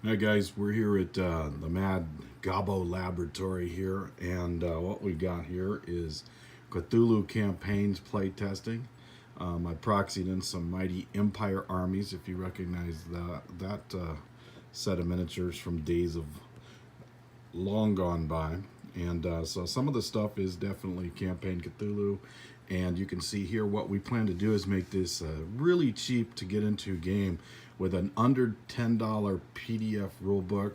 Hi guys, we're here at the Mad Gobbo Laboratory here, and what we've got here is Cthulhu Campaign's playtesting. I proxied in some mighty Empire armies, if you recognize that set of miniatures from days of long gone by. And so some of the stuff is definitely Campaign Cthulhu. And you can see here what we plan to do is make this really cheap to get into game with an under $10 PDF rulebook.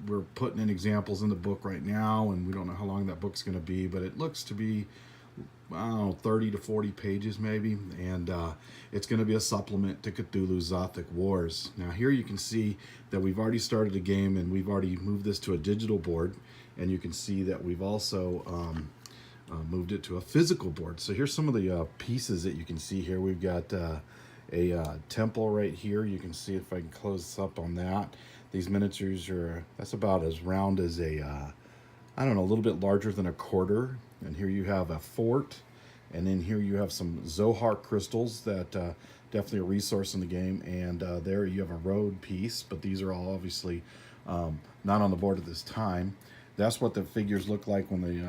We're putting in examples in the book right now, and we don't know how long that book's going to be, but it looks to be, I don't know, 30 to 40 pages maybe, and it's going to be a supplement to Cthulhu's Zothic Wars. Now here you can see that we've already started a game, and we've already moved this to a digital board, and you can see that we've also moved it to a physical board. So here's some of the pieces that you can see here. We've got a temple right here. You can see if I can close up on that. These miniatures are, that's about as round as a, I don't know, a little bit larger than a quarter. And here you have a fort. And then here you have some Zohar crystals that definitely a resource in the game. And there you have a road piece, but these are all obviously not on the board at this time. That's what the figures look like when they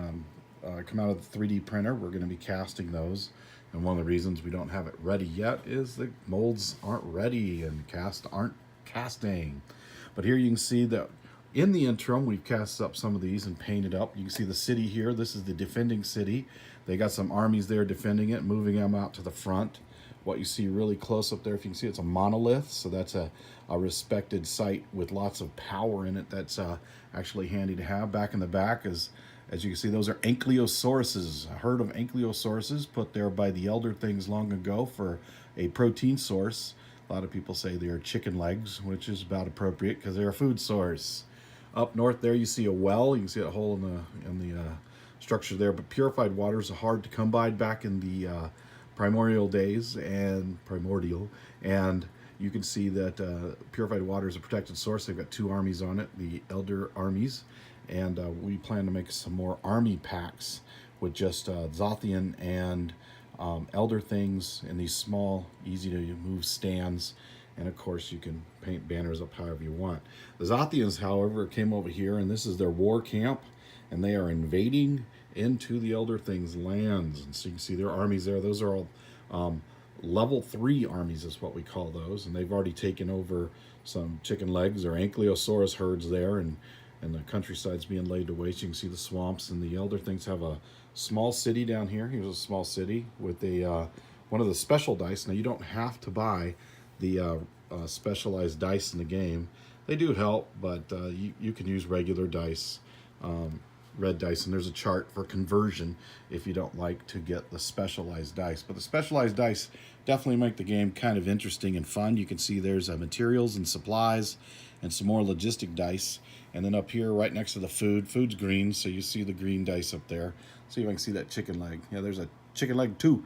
come out of the 3D printer. We're going to be casting those. And one of the reasons we don't have it ready yet is the molds aren't ready and aren't casting. But here you can see that in the interim, we've cast up some of these and painted up. You can see the city here. This is the defending city. They got some armies there defending it, moving them out to the front. What you see really close up there, if you can see, it's a monolith. So that's a respected site with lots of power in it. That's actually handy to have. Back in the back is, as you can see, those are ankylosauruses, a herd of ankylosauruses put there by the Elder Things long ago for a protein source. A lot of people say they are chicken legs, which is about appropriate because they're a food source. Up north there you see a well. You can see a hole in the structure there, but purified waters are hard to come by back in the primordial days and you can see that purified water is a protected source. They've got 2 armies on it, the Elder armies, and we plan to make some more army packs with just Zothian and Elder things in these small, easy to move stands. And of course, you can paint banners up however you want. The Zothians, however, came over here, and this is their war camp, and they are invading into the Elder Things lands. And so you can see their armies there. Those are all level 3 armies is what we call those, and they've already taken over some chicken legs or ankylosaurus herds there, and the countryside's being laid to waste. You can see the swamps, and the Elder Things have a small city down here. Here's a small city with a one of the special dice. Now you don't have to buy the specialized dice in the game. They do help, but you can use regular dice, red dice, and there's a chart for conversion if you don't like to get the specialized dice. But the specialized dice definitely make the game kind of interesting and fun. You can see there's materials and supplies and some more logistic dice. And then up here right next to the food's green, so you see the green dice up there. See if I can see that chicken leg. Yeah, there's a chicken leg too.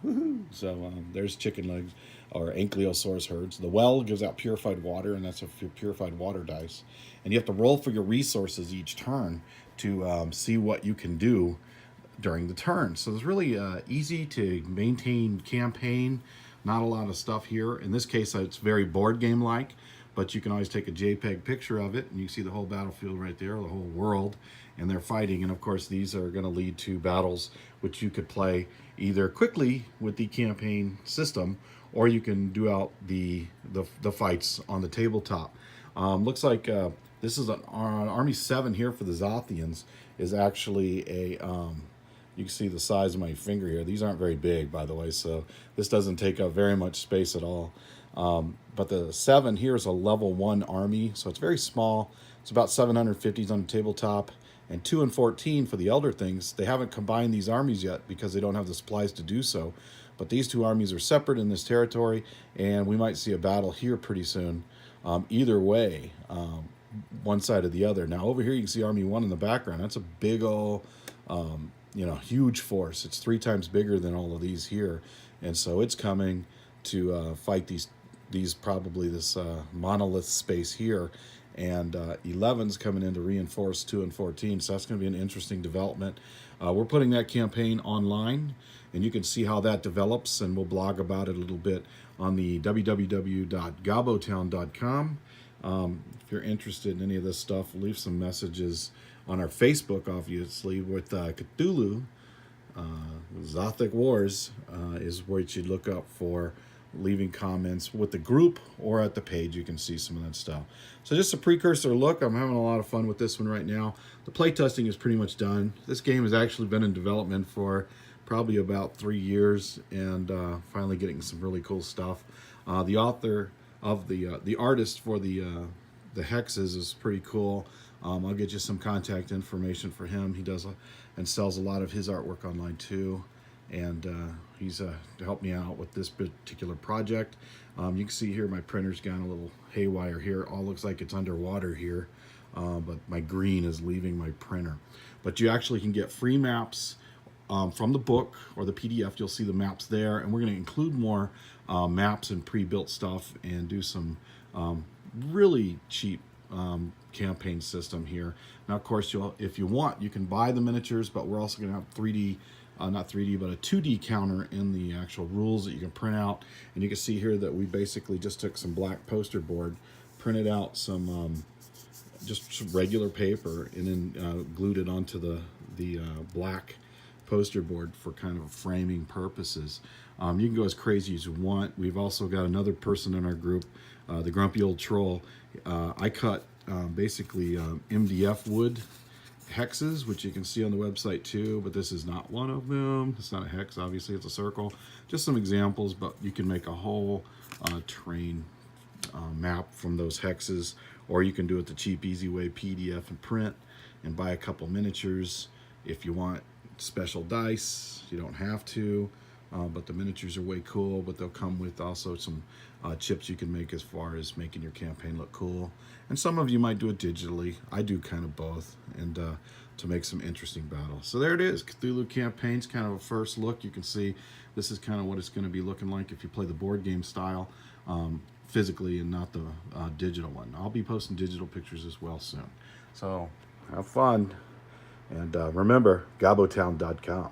Woohoo! So there's chicken legs or ankylosaurus herds. The well gives out purified water, and that's a purified water dice. And you have to roll for your resources each turn to see what you can do during the turn. So it's really easy to maintain campaign. Not a lot of stuff here. In this case, it's very board game like, but you can always take a JPEG picture of it, and you see the whole battlefield right there, the whole world, and they're fighting. And of course, these are going to lead to battles which you could play either quickly with the campaign system, or you can do out the fights on the tabletop. Looks like this is an Army 7 here for the Zothians is actually a you can see the size of my finger here. These aren't very big, by the way, so this doesn't take up very much space at all. But the 7 here is a level 1 army, so it's very small. It's about 750s on the tabletop, and 2 and 14 for the Elder Things. They haven't combined these armies yet because they don't have the supplies to do so. But these 2 armies are separate in this territory, and we might see a battle here pretty soon. Either way, one side or the other. Now over here you can see Army 1 in the background. That's a big old, huge force. It's 3 times bigger than all of these here, and so it's coming to fight these probably this monolith space here. and 11's coming in to reinforce 2 and 14. So that's going to be an interesting development. We're putting that campaign online, and you can see how that develops, and we'll blog about it a little bit on the www.gabotown.com. If you're interested in any of this stuff, leave some messages on our Facebook, obviously, with Cthulhu. Zothic Wars is where you should look up for leaving comments with the group or at the page. You can see some of that stuff. So just a precursor look. I'm having a lot of fun with this one right now. The playtesting is pretty much done. This game has actually been in development for probably about 3 years, and finally getting some really cool stuff. The author of the artist for the hexes is pretty cool. I'll get you some contact information for him. He does and sells a lot of his artwork online too, and he's to help me out with this particular project. You can see here my printer's gone a little haywire here. All looks like it's underwater here, but my green is leaving my printer. But you actually can get free maps from the book or the PDF. You'll see the maps there, and we're going to include more maps and pre-built stuff and do some really cheap campaign system here. Now, of course, if you want, you can buy the miniatures, but we're also going to have 3D, not 3D, but a 2D counter in the actual rules that you can print out. And you can see here that we basically just took some black poster board, printed out some just regular paper, and then glued it onto the black poster board for kind of framing purposes. You can go as crazy as you want. We've also got another person in our group, the Grumpy Old Troll. I cut basically MDF wood hexes, which you can see on the website too, but this is not one of them. It's not a hex, obviously, it's a circle. Just some examples, but you can make a whole terrain map from those hexes, or you can do it the cheap, easy way, PDF and print, and buy a couple miniatures. If you want special dice, you don't have to, but the miniatures are way cool, but they'll come with also some chips you can make as far as making your campaign look cool. And some of you might do it digitally. I do kind of both, and to make some interesting battles. So there it is, Cthulhu Campaign's kind of a first look. You can see this is kind of what it's going to be looking like if you play the board game style physically and not the digital one. I'll be posting digital pictures as well soon. So have fun, and remember, gabotown.com.